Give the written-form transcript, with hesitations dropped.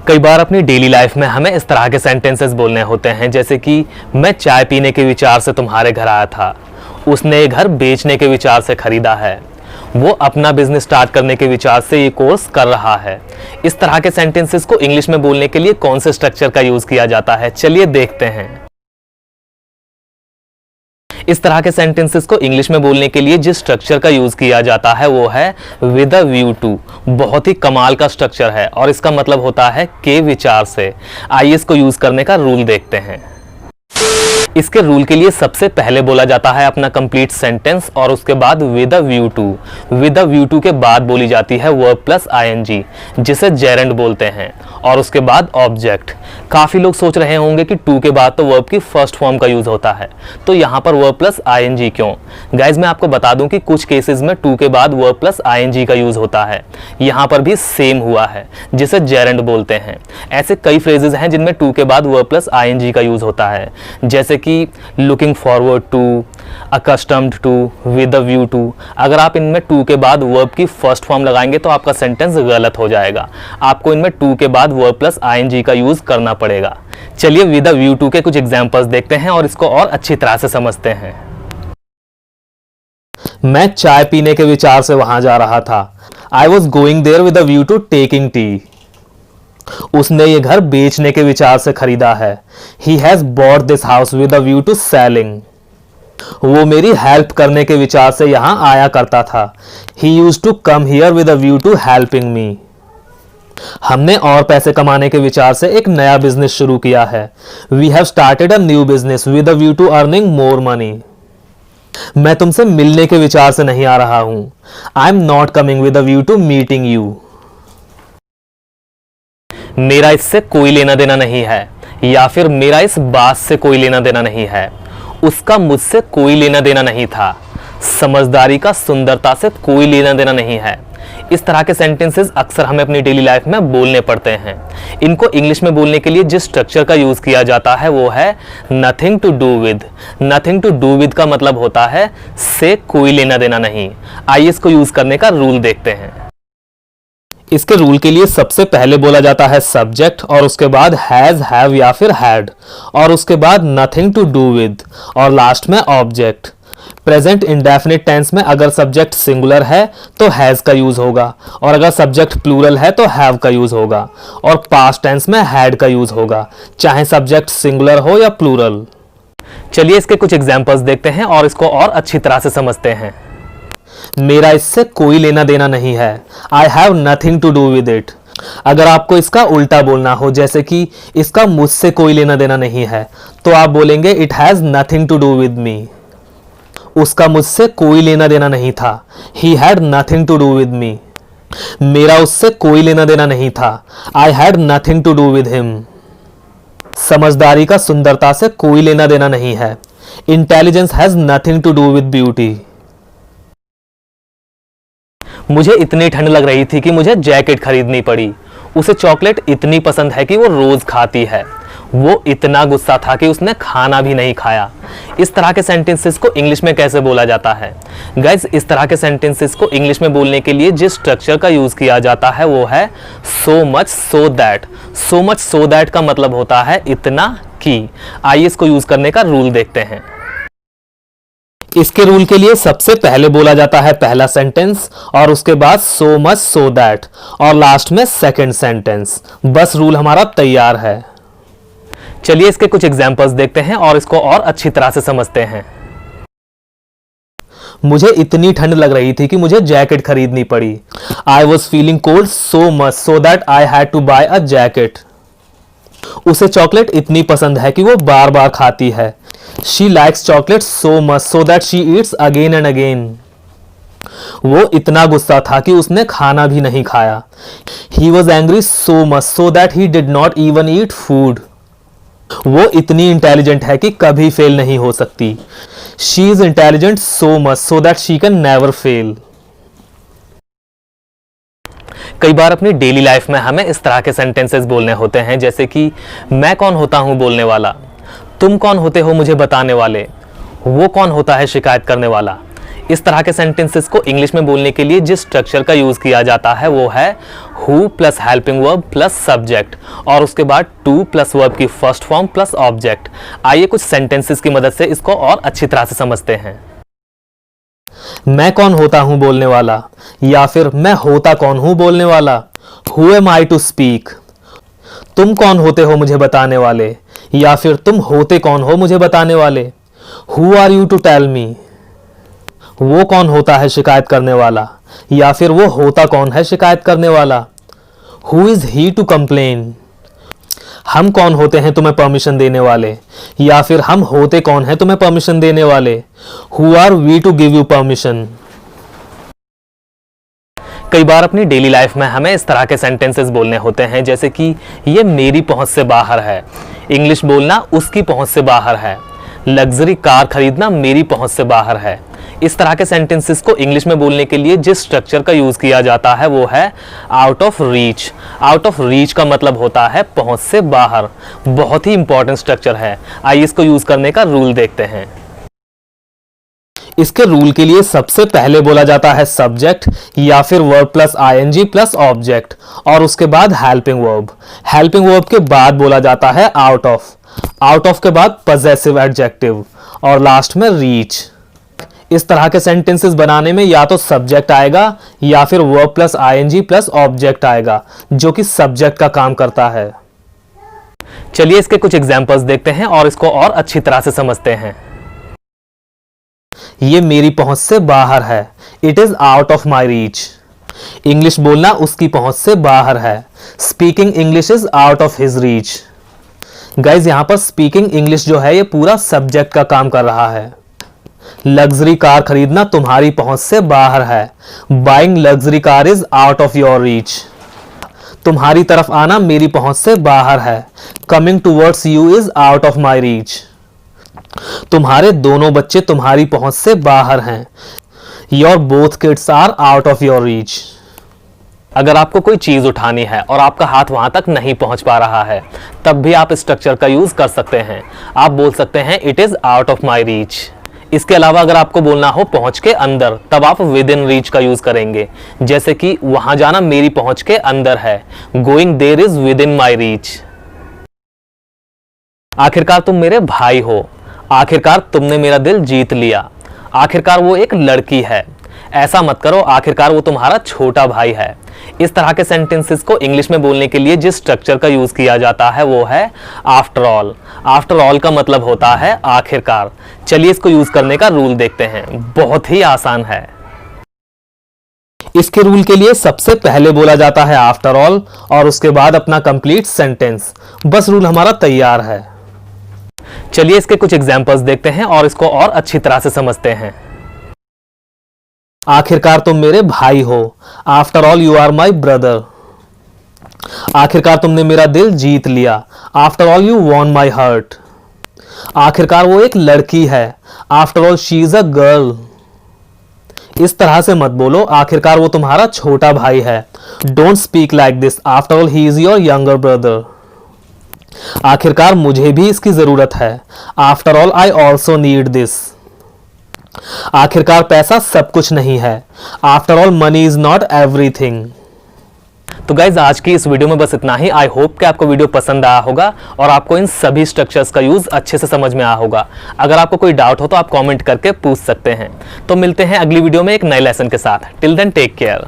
कई बार अपनी डेली लाइफ में हमें इस तरह के सेंटेंसेस बोलने होते हैं, जैसे कि मैं चाय पीने के विचार से तुम्हारे घर आया था, उसने ये घर बेचने के विचार से खरीदा है, वो अपना बिजनेस स्टार्ट करने के विचार से ये कोर्स कर रहा है। इस तरह के सेंटेंसेस को इंग्लिश में बोलने के लिए कौन से स्ट्रक्चर का यूज किया जाता है, चलिए देखते हैं। इस तरह के सेंटेंसेस को इंग्लिश में बोलने के लिए जिस स्ट्रक्चर का यूज किया जाता है वो है विद अ व्यू टू। बहुत ही कमाल का स्ट्रक्चर है और इसका मतलब होता है के विचार से। आइए इसको यूज करने का रूल देखते हैं। इसके रूल के लिए सबसे पहले बोला जाता है अपना कंप्लीट सेंटेंस और उसके बाद with a view to. With a view to के बाद बोली जाती है वर्ब प्लस आईएनजी, जिसे जेरेंड बोलते हैं, और उसके बाद ऑब्जेक्ट। काफी लोग सोच रहे होंगे कि टू के बाद तो वर्ब की फर्स्ट फॉर्म का यूज होता है, तो यहाँ पर वर्ब प्लस आईएनजी क्यों? गाइज मैं आपको बता दूं कि कुछ केसेस में टू के बाद वर्ब प्लस आईएनजी का यूज होता है। यहाँ पर भी सेम हुआ है, जिसे जेरेंड बोलते हैं। ऐसे कई फ्रेजेस हैं जिनमें टू के बाद वर्ब प्लस आईएनजी का यूज होता है, जैसे कि looking forward to, accustomed to, with a view to. अगर आप इनमें टू के बाद वर्ब की फर्स्ट फॉर्म लगाएंगे तो आपका सेंटेंस गलत हो जाएगा। आपको इनमें टू के बाद वर्ब प्लस आईएनजी का यूज करना पड़ेगा। चलिए विद अ व्यू टू के कुछ एग्जांपल्स देखते हैं और इसको और अच्छी तरह से समझते हैं। मैं चाय पीने के विचार से वहां जा रहा था। I was going there with a view to taking tea. उसने ये घर बेचने के विचार से खरीदा है। He has bought this house with a view to selling. वो मेरी हेल्प करने के विचार से यहाँ आया करता था। He used to come here with a view to helping me. हमने और पैसे कमाने के विचार से एक नया बिजनेस शुरू किया है। We have started a new business with a view to earning more money. मैं तुमसे मिलने के विचार से नहीं आ रहा हूँ। I am not coming with a view to meeting you. मेरा इससे कोई लेना देना नहीं है, या फिर मेरा इस बात से कोई लेना देना नहीं है। उसका मुझसे कोई लेना देना नहीं था। समझदारी का सुंदरता से कोई लेना देना नहीं है। इस तरह के सेंटेंसेस अक्सर हमें अपनी डेली लाइफ में बोलने पड़ते हैं। इनको इंग्लिश में बोलने के लिए जिस स्ट्रक्चर का यूज किया जाता है वो है nothing to do with. Nothing to do with का मतलब होता है से कोई लेना देना नहीं। आइए इसको यूज करने का रूल देखते हैं। इसके रूल के लिए सबसे पहले बोला जाता है सब्जेक्ट और उसके बाद हैज, हैव या फिर हैड, और उसके बाद नथिंग टू डू विद और लास्ट में ऑब्जेक्ट। प्रेजेंट इंडेफिनिट टेंस में अगर सब्जेक्ट सिंगुलर है तो हैज का यूज होगा, और अगर सब्जेक्ट प्लूरल है तो हैव का यूज होगा, और पास्ट टेंस में हैड का यूज होगा, चाहे सब्जेक्ट सिंगुलर हो या प्लूरल। चलिए इसके कुछ एग्जांपल्स देखते हैं और इसको और अच्छी तरह से समझते हैं। मेरा इससे कोई लेना देना नहीं है। I have nothing to do with it. अगर आपको इसका उल्टा बोलना हो, जैसे कि इसका मुझसे कोई लेना देना नहीं है, तो आप बोलेंगे it has nothing to do with me. उसका मुझसे कोई लेना देना नहीं था। He had nothing to do with me. मेरा उससे कोई लेना देना नहीं था। I had nothing to do with him. समझदारी का सुंदरता से कोई लेना देना नहीं है। Intelligence has nothing to do with beauty. मुझे इतनी ठंड लग रही थी कि मुझे जैकेट खरीदनी पड़ी। उसे चॉकलेट इतनी पसंद है कि वो रोज खाती है। वो इतना गुस्सा था कि उसने खाना भी नहीं खाया। इस तरह के सेंटेंसेस को इंग्लिश में कैसे बोला जाता है? गाइज इस तरह के सेंटेंसेस को इंग्लिश में बोलने के लिए जिस स्ट्रक्चर का यूज किया जाता है वो है सो much so that. So much so that का मतलब होता है इतना कि। आइए इसको यूज करने का रूल देखते हैं। इसके रूल के लिए सबसे पहले बोला जाता है पहला सेंटेंस और उसके बाद सो मच सो दैट और लास्ट में सेकंड सेंटेंस। बस रूल हमारा तैयार है। चलिए इसके कुछ एग्जांपल्स देखते हैं और इसको और अच्छी तरह से समझते हैं। मुझे इतनी ठंड लग रही थी कि मुझे जैकेट खरीदनी पड़ी। I was feeling cold so much so that I had to buy a jacket. उसे चॉकलेट इतनी पसंद है कि वो बार बार खाती है। She likes chocolate so much so that she eats again and again. वो इतना गुस्सा था कि उसने खाना भी नहीं खाया। He was angry so much so that he did not even eat food. वो इतनी इंटेलिजेंट है कि कभी फेल नहीं हो सकती। She is intelligent so much so that she can never fail. कई बार अपनी डेली लाइफ में हमें इस तरह के सेंटेंसेस बोलने होते हैं, जैसे कि मैं कौन होता हूं बोलने वाला, तुम कौन होते हो मुझे बताने वाले, वो कौन होता है शिकायत करने वाला। इस तरह के सेंटेंसेस को इंग्लिश में बोलने के लिए जिस स्ट्रक्चर का यूज किया जाता है वो है who plus helping verb plus subject और उसके बाद टू प्लस वर्ब की फर्स्ट फॉर्म प्लस ऑब्जेक्ट। आइए कुछ सेंटेंसेस की मदद से इसको और अच्छी तरह से समझते हैं। मैं कौन होता हूं बोलने वाला, या फिर मैं होता कौन हूं बोलने वाला। Who am I to speak. तुम कौन होते हो मुझे बताने वाले, या फिर तुम होते कौन हो मुझे बताने वाले। Who are you to tell me. वो कौन होता है शिकायत करने वाला, या फिर वो होता कौन है शिकायत करने वाला। Who is he to complain. हम कौन होते हैं तुम्हें परमिशन देने वाले, या फिर हम होते कौन हैं तुम्हें परमिशन देने वाले। Who are we to give you permission. कई बार अपनी डेली लाइफ में हमें इस तरह के सेंटेंसेस बोलने होते हैं जैसे कि ये मेरी पहुंच से बाहर है, इंग्लिश बोलना उसकी पहुंच से बाहर है, लग्जरी कार खरीदना मेरी पहुंच से बाहर है। इस तरह के सेंटेंसेस को इंग्लिश में बोलने के लिए जिस स्ट्रक्चर का यूज किया जाता है वो है out of reach. Out of reach का मतलब होता है पहुंच से बाहर। बहुत ही इंपॉर्टेंट स्ट्रक्चर है। आइए इसको यूज करने का रूल देखते हैं। इसके रूल के लिए सबसे पहले बोला जाता है सब्जेक्ट या फिर verb plus ING plus object और उसके बाद हेल्पिंग वर्ब। हेल्पिंग वर्ब के बाद बोला जाता है आउट ऑफ। आउट ऑफ के बाद पजेसिव एडजेक्टिव और लास्ट में रीच। इस तरह के सेंटेंसेस बनाने में या तो सब्जेक्ट आएगा या फिर verb plus ING plus object आएगा जो कि सब्जेक्ट का काम करता है। चलिए इसके कुछ एग्जांपल्स देखते हैं और इसको और अच्छी तरह से समझते हैं। ये मेरी पहुंच से बाहर है, it is out of my reach. English बोलना उसकी पहुंच से बाहर है, speaking English is out of his reach. Guys यहां पर स्पीकिंग इंग्लिश जो है ये पूरा सब्जेक्ट का काम कर रहा है। लग्जरी कार खरीदना तुम्हारी पहुंच से बाहर है, buying luxury car is out of your reach. तुम्हारी तरफ आना मेरी पहुंच से बाहर है, coming towards you is out of my reach. तुम्हारे दोनों बच्चे तुम्हारी पहुंच से बाहर हैं, your both kids are out of your reach. अगर आपको कोई चीज उठानी है और आपका हाथ वहां तक नहीं पहुंच पा रहा है तब भी आप स्ट्रक्चर का यूज कर सकते हैं। आप बोल सकते हैं it is out of my reach. इसके अलावा अगर आपको बोलना हो पहुंच के अंदर तब आप विद इन रीच का यूज करेंगे, जैसे कि वहां जाना मेरी पहुंच के अंदर है, going there is within my reach. आखिरकार तुम मेरे भाई हो, आखिरकार तुमने मेरा दिल जीत लिया। आखिरकार वो एक लड़की है, ऐसा मत करो, आखिरकार वो तुम्हारा छोटा भाई है। इस तरह के सेंटेंसेस को इंग्लिश में बोलने के लिए जिस स्ट्रक्चर का यूज किया जाता है वो है आफ्टर ऑल। आफ्टर ऑल का मतलब होता है आखिरकार। चलिए इसको यूज करने का रूल देखते हैं, बहुत ही आसान है। इसके रूल के लिए सबसे पहले बोला जाता है आफ्टर ऑल और उसके बाद अपना कंप्लीट सेंटेंस। बस रूल हमारा तैयार है। चलिए इसके कुछ एग्जांपल्स देखते हैं और इसको और अच्छी तरह से समझते हैं। आखिरकार तुम मेरे भाई हो, after all you are my brother. आखिरकार तुमने मेरा दिल जीत लिया, after all you won my heart. आखिरकार वो एक लड़की है, after all she is a girl. इस तरह से मत बोलो, आखिरकार वो तुम्हारा छोटा भाई है। Don't speak like this, after all he is your younger brother. आखिरकार मुझे भी इसकी जरूरत है, after all I also need this. आखिरकार पैसा सब कुछ नहीं है, after all money is not everything. तो गाइज आज की इस वीडियो में बस इतना ही। आई होप कि आपको वीडियो पसंद आया होगा और आपको इन सभी स्ट्रक्चर्स का यूज अच्छे से समझ में आया होगा। अगर आपको कोई डाउट हो तो आप कमेंट करके पूछ सकते हैं। तो मिलते हैं अगली वीडियो में एक नए लेसन के साथ। Till then take care.